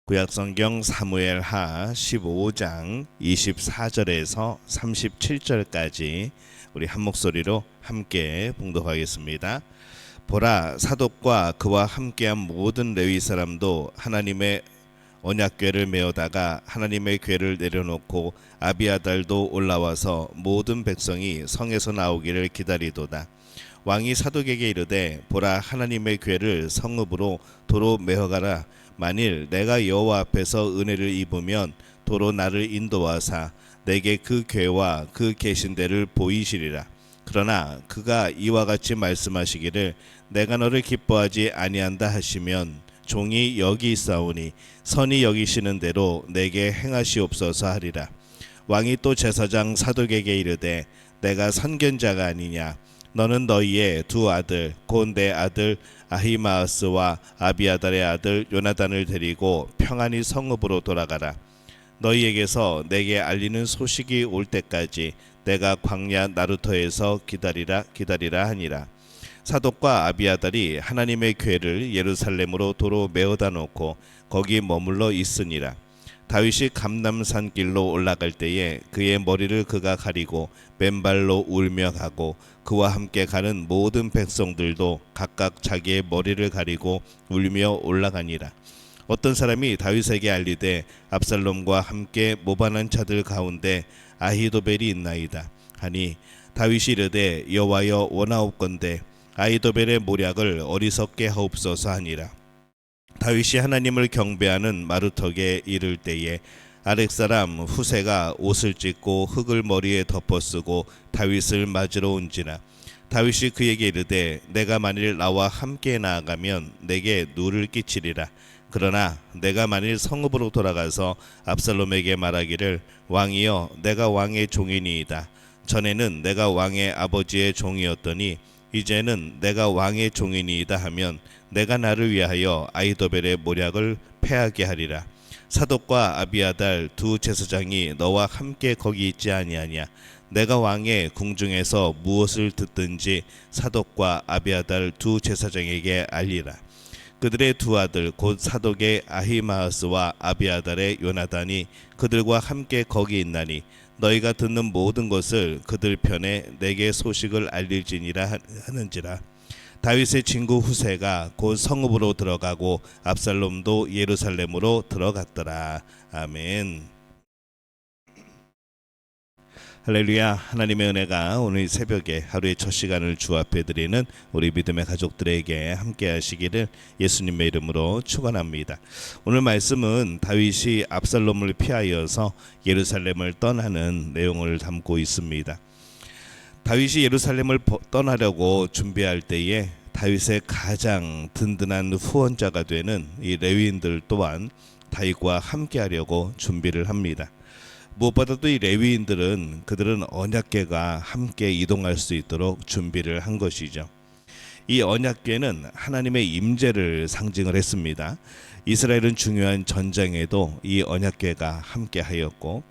구약성경 사무엘하 15장 24절에서 37절까지 우리 한 목소리로 함께 봉독하겠습니다. 보라, 사독과 그와 함께한 모든 레위 사람도 하나님의 언약궤를 메어다가 하나님의 궤를 내려놓고 아비아달도 올라와서 모든 백성이 성에서 나오기를 기다리도다. 왕이 사독에게 이르되, 보라, 하나님의 궤를 성읍으로 도로 메어가라. 만일 내가 여호와 앞에서 은혜를 입으면 도로 나를 인도하사 내게 그 궤와 그 계신 데를 보이시리라. 그러나 그가 이와 같이 말씀하시기를, 내가 너를 기뻐하지 아니한다 하시면 종이 여기 있사오니 선이 여기시는 대로 내게 행하시옵소서 하리라. 왕이 또 제사장 사독에게 이르되, 내가 선견자가 아니냐? 너는 너희의 두 아들 곧 내 아들 아히마아스와 아비아달의 아들 요나단을 데리고 평안히 성읍으로 돌아가라. 너희에게서 내게 알리는 소식이 올 때까지 내가 광야 나루터에서 기다리라 하니라. 사독과 아비아달이 하나님의 궤를 예루살렘으로 도로 메어다 놓고 거기 머물러 있으니라. 다윗이 감람산 길로 올라갈 때에 그의 머리를 그가 가리고 맨발로 울며 가고 그와 함께 가는 모든 백성들도 각각 자기의 머리를 가리고 울며 올라가니라. 어떤 사람이 다윗에게 알리되, 압살롬과 함께 모반한 자들 가운데 아히도벨이 있나이다 하니, 다윗이 이르되, 여호와여 원하옵건대 아히도벨의 모략을 어리석게 하옵소서 하니라. 다윗이 하나님을 경배하는 마루턱에 이를 때에 아렉사람 후세가 옷을 찢고 흙을 머리에 덮어쓰고 다윗을 맞으러 온지라. 다윗이 그에게 이르되, 내가 만일 나와 함께 나아가면 내게 누를 끼치리라. 그러나 내가 만일 성읍으로 돌아가서 압살롬에게 말하기를, 왕이여, 내가 왕의 종이니이다. 전에는 내가 왕의 아버지의 종이었더니 이제는 내가 왕의 종이니이다 하면 내가 나를 위하여 아히도벨의 모략을 패하게 하리라. 사독과 아비아달 두 제사장이 너와 함께 거기 있지 아니하냐? 내가 왕의 궁중에서 무엇을 듣든지 사독과 아비아달 두 제사장에게 알리라. 그들의 두 아들 곧 사독의 아히마아스와 아비아달의 요나단이 그들과 함께 거기 있나니 너희가 듣는 모든 것을 그들 편에 내게 소식을 알릴지니라 하는지라. 다윗의 친구 후세가 곧 성읍으로 들어가고 압살롬도 예루살렘으로 들어갔더라. 아멘. 할렐루야. 하나님의 은혜가 오늘 새벽에 하루의 첫 시간을 주 앞에 드리는 우리 믿음의 가족들에게 함께 하시기를 예수님의 이름으로 축원합니다. 오늘 말씀은 다윗이 압살롬을 피하여서 예루살렘을 떠나는 내용을 담고 있습니다. 다윗이 예루살렘을 떠나려고 준비할 때에 다윗의 가장 든든한 후원자가 되는 이 레위인들 또한 다윗과 함께 하려고 준비를 합니다. 무엇보다도 이 레위인들은 그들은 언약궤가 함께 이동할 수 있도록 준비를 한 것이죠. 이 언약궤는 하나님의 임재를 상징을 했습니다. 이스라엘은 중요한 전쟁에도 이 언약궤가 함께 하였고,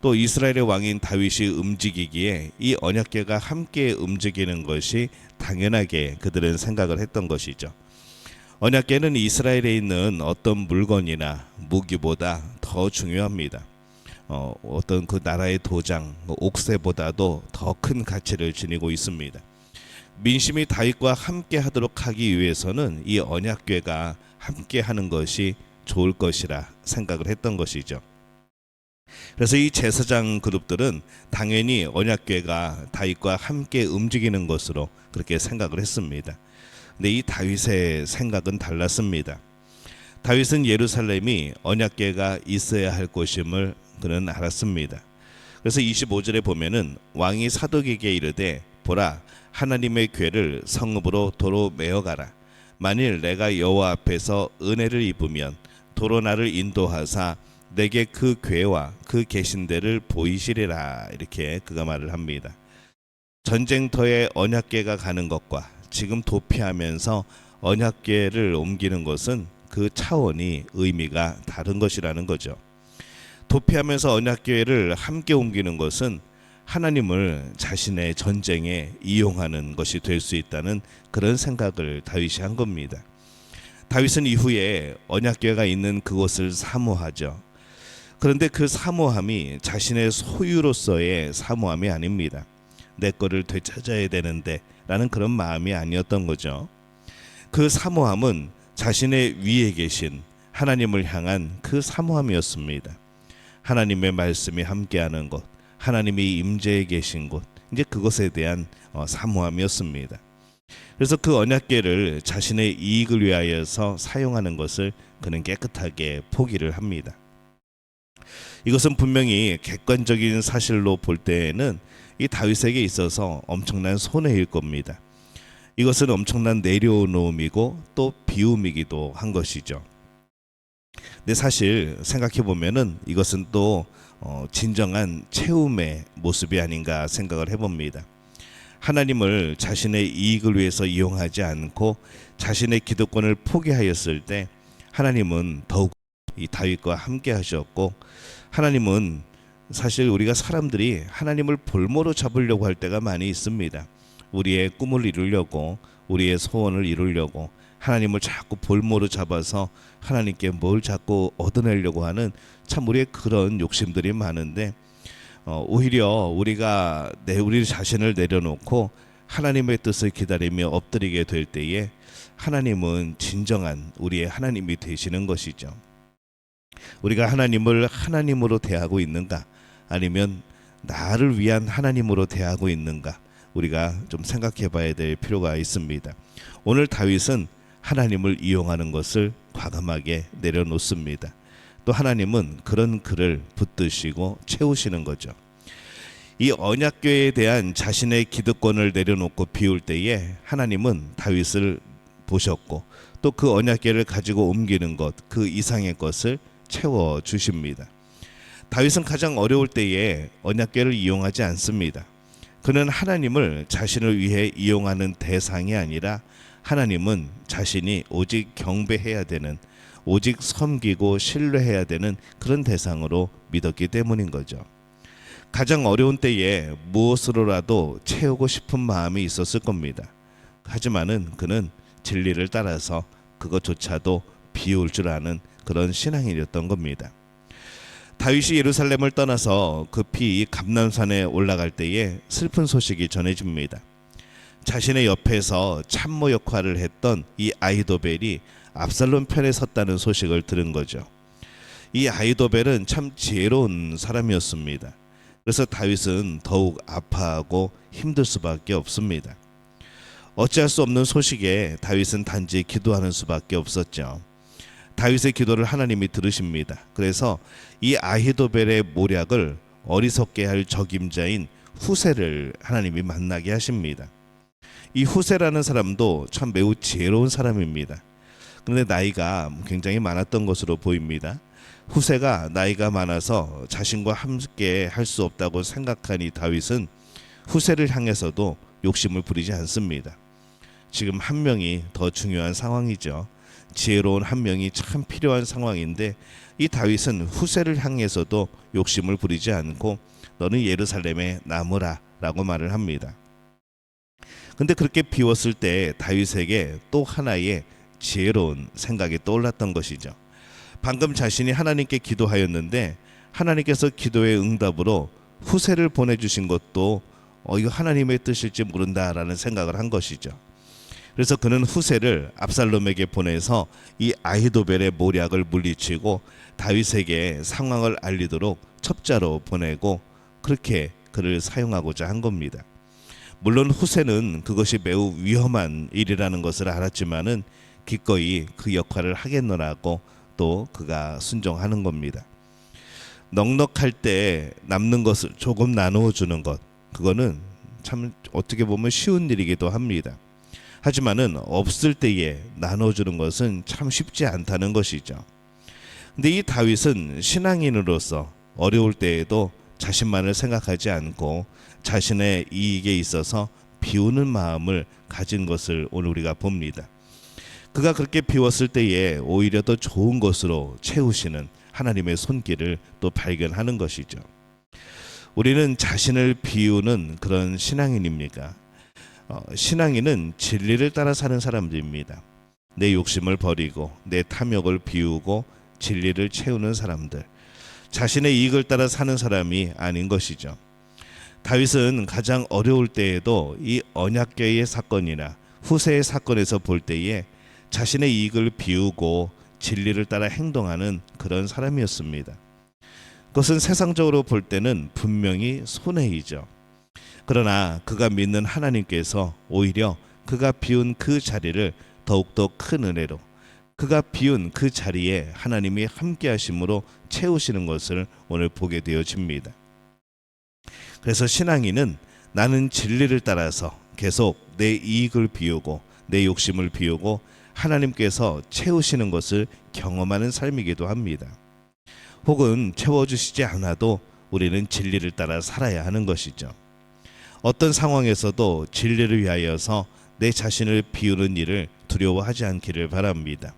또 이스라엘의 왕인 다윗이 움직이기에 이 언약궤가 함께 움직이는 것이 당연하게 그들은 생각을 했던 것이죠. 언약궤는 이스라엘에 있는 어떤 물건이나 무기보다 더 중요합니다. 어떤 그 나라의 도장, 옥새보다도 더 큰 가치를 지니고 있습니다. 민심이 다윗과 함께 하도록 하기 위해서는 이 언약궤가 함께 하는 것이 좋을 것이라 생각을 했던 것이죠. 그래서 이 제사장 그룹들은 당연히 언약궤가 다윗과 함께 움직이는 것으로 그렇게 생각을 했습니다. 근데 이 다윗의 생각은 달랐습니다. 다윗은 예루살렘이 언약궤가 있어야 할 곳임을 그는 알았습니다. 그래서 25절에 보면은 왕이 사독에게 이르되, 보라, 하나님의 궤를 성읍으로 도로 메어가라. 만일 내가 여호와 앞에서 은혜를 입으면 도로 나를 인도하사 내게 그 궤와 그 계신 데를 보이시리라. 이렇게 그가 말을 합니다. 전쟁터에 언약궤가 가는 것과 지금 도피하면서 언약궤를 옮기는 것은 그 차원이 의미가 다른 것이라는 거죠. 도피하면서 언약궤를 함께 옮기는 것은 하나님을 자신의 전쟁에 이용하는 것이 될 수 있다는 그런 생각을 다윗이 한 겁니다. 다윗은 이후에 언약궤가 있는 그곳을 사모하죠. 그런데 그 사모함이 자신의 소유로서의 사모함이 아닙니다. 내 거를 되찾아야 되는데 라는 그런 마음이 아니었던 거죠. 그 사모함은 자신의 위에 계신 하나님을 향한 그 사모함이었습니다. 하나님의 말씀이 함께하는 곳, 하나님이 임재해 계신 곳, 이제 그것에 대한 사모함이었습니다. 그래서 그 언약궤를 자신의 이익을 위하여서 사용하는 것을 그는 깨끗하게 포기를 합니다. 이것은 분명히 객관적인 사실로 볼 때에는 이 다윗에게 있어서 엄청난 손해일 겁니다. 이것은 엄청난 내려놓음이고 또 비움이기도 한 것이죠. 근데 사실 생각해 보면은 이것은 또 진정한 채움의 모습이 아닌가 생각을 해봅니다. 하나님을 자신의 이익을 위해서 이용하지 않고 자신의 기득권을 포기하였을 때 하나님은 더욱 이 다윗과 함께 하셨고, 하나님은 사실 우리가 사람들이 하나님을 볼모로 잡으려고 할 때가 많이 있습니다. 우리의 꿈을 이루려고, 우리의 소원을 이루려고 하나님을 자꾸 볼모로 잡아서 하나님께 뭘 자꾸 얻어내려고 하는 참 우리의 그런 욕심들이 많은데, 오히려 우리가 우리 자신을 내려놓고 하나님의 뜻을 기다리며 엎드리게 될 때에 하나님은 진정한 우리의 하나님이 되시는 것이죠. 우리가 하나님을 하나님으로 대하고 있는가, 아니면 나를 위한 하나님으로 대하고 있는가, 우리가 좀 생각해 봐야 될 필요가 있습니다. 오늘 다윗은 하나님을 이용하는 것을 과감하게 내려놓습니다. 또 하나님은 그런 그를 붙드시고 채우시는 거죠. 이 언약궤에 대한 자신의 기득권을 내려놓고 비울 때에 하나님은 다윗을 보셨고 또 그 언약궤를 가지고 옮기는 것, 그 이상의 것을 채워 주십니다. 다윗은 가장 어려울 때에 언약궤를 이용하지 않습니다. 그는 하나님을 자신을 위해 이용하는 대상이 아니라 하나님은 자신이 오직 경배해야 되는, 오직 섬기고 신뢰해야 되는 그런 대상으로 믿었기 때문인 거죠. 가장 어려운 때에 무엇으로라도 채우고 싶은 마음이 있었을 겁니다. 하지만은 그는 진리를 따라서 그것조차도 비울 줄 아는 그런 신앙인이었던 겁니다. 다윗이 예루살렘을 떠나서 급히 감람산에 올라갈 때에 슬픈 소식이 전해집니다. 자신의 옆에서 참모 역할을 했던 이 아히도벨이 압살롬 편에 섰다는 소식을 들은 거죠. 이 아히도벨은 참 지혜로운 사람이었습니다. 그래서 다윗은 더욱 아파하고 힘들 수밖에 없습니다. 어찌할 수 없는 소식에 다윗은 단지 기도하는 수밖에 없었죠. 다윗의 기도를 하나님이 들으십니다. 그래서 이 아히도벨의 모략을 어리석게 할 적임자인 후세를 하나님이 만나게 하십니다. 이 후세라는 사람도 참 매우 지혜로운 사람입니다. 그런데 나이가 굉장히 많았던 것으로 보입니다. 후세가 나이가 많아서 자신과 함께 할 수 없다고 생각하니 다윗은 후세를 향해서도 욕심을 부리지 않습니다. 지금 한 명이 더 중요한 상황이죠. 지혜로운 한 명이 참 필요한 상황인데 이 다윗은 후세를 향해서도 욕심을 부리지 않고 너는 예루살렘에 남으라 라고 말을 합니다. 근데 그렇게 비웠을 때 다윗에게 또 하나의 지혜로운 생각이 떠올랐던 것이죠. 방금 자신이 하나님께 기도하였는데 하나님께서 기도의 응답으로 후세를 보내주신 것도 이거 하나님의 뜻일지 모른다라는 생각을 한 것이죠. 그래서 그는 후세를 압살롬에게 보내서 이 아히도벨의 모략을 물리치고 다윗에게 상황을 알리도록 첩자로 보내고 그렇게 그를 사용하고자 한 겁니다. 물론 후세는 그것이 매우 위험한 일이라는 것을 알았지만은 기꺼이 그 역할을 하겠노라고 또 그가 순종하는 겁니다. 넉넉할 때 남는 것을 조금 나누어 주는 것, 그거는 참 어떻게 보면 쉬운 일이기도 합니다. 하지만은 없을 때에 나눠주는 것은 참 쉽지 않다는 것이죠. 근데 이 다윗은 신앙인으로서 어려울 때에도 자신만을 생각하지 않고 자신의 이익에 있어서 비우는 마음을 가진 것을 오늘 우리가 봅니다. 그가 그렇게 비웠을 때에 오히려 더 좋은 것으로 채우시는 하나님의 손길을 또 발견하는 것이죠. 우리는 자신을 비우는 그런 신앙인입니까? 신앙인은 진리를 따라 사는 사람들입니다. 내 욕심을 버리고 내 탐욕을 비우고 진리를 채우는 사람들, 자신의 이익을 따라 사는 사람이 아닌 것이죠. 다윗은 가장 어려울 때에도 이 언약궤의 사건이나 후세의 사건에서 볼 때에 자신의 이익을 비우고 진리를 따라 행동하는 그런 사람이었습니다. 그것은 세상적으로 볼 때는 분명히 손해이죠. 그러나 그가 믿는 하나님께서 오히려 그가 비운 그 자리를 더욱더 큰 은혜로, 그가 비운 그 자리에 하나님이 함께 하심으로 채우시는 것을 오늘 보게 되어집니다. 그래서 신앙인은 나는 진리를 따라서 계속 내 이익을 비우고 내 욕심을 비우고 하나님께서 채우시는 것을 경험하는 삶이기도 합니다. 혹은 채워주시지 않아도 우리는 진리를 따라 살아야 하는 것이죠. 어떤 상황에서도 진리를 위하여서 내 자신을 비우는 일을 두려워하지 않기를 바랍니다.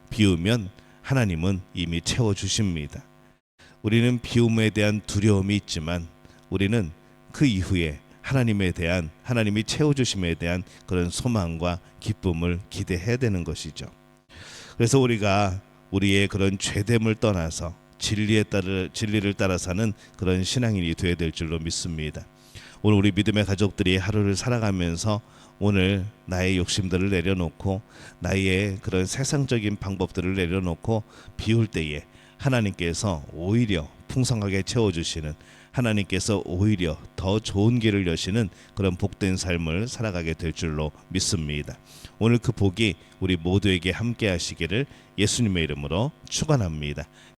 비우면 하나님은 이미 채워주십니다. 우리는 비움에 대한 두려움이 있지만 우리는 그 이후에 하나님이 채워주심에 대한 그런 소망과 기쁨을 기대해야 되는 것이죠. 그래서 우리가 우리의 그런 죄됨을 떠나서 진리를 따라 사는 그런 신앙인이 되어야 될 줄로 믿습니다. 오늘 우리 믿음의 가족들이 하루를 살아가면서 오늘 나의 욕심들을 내려놓고 나의 그런 세상적인 방법들을 내려놓고 비울 때에 하나님께서 오히려 풍성하게 채워주시는, 하나님께서 오히려 더 좋은 길을 여시는 그런 복된 삶을 살아가게 될 줄로 믿습니다. 오늘 그 복이 우리 모두에게 함께 하시기를 예수님의 이름으로 축원합니다.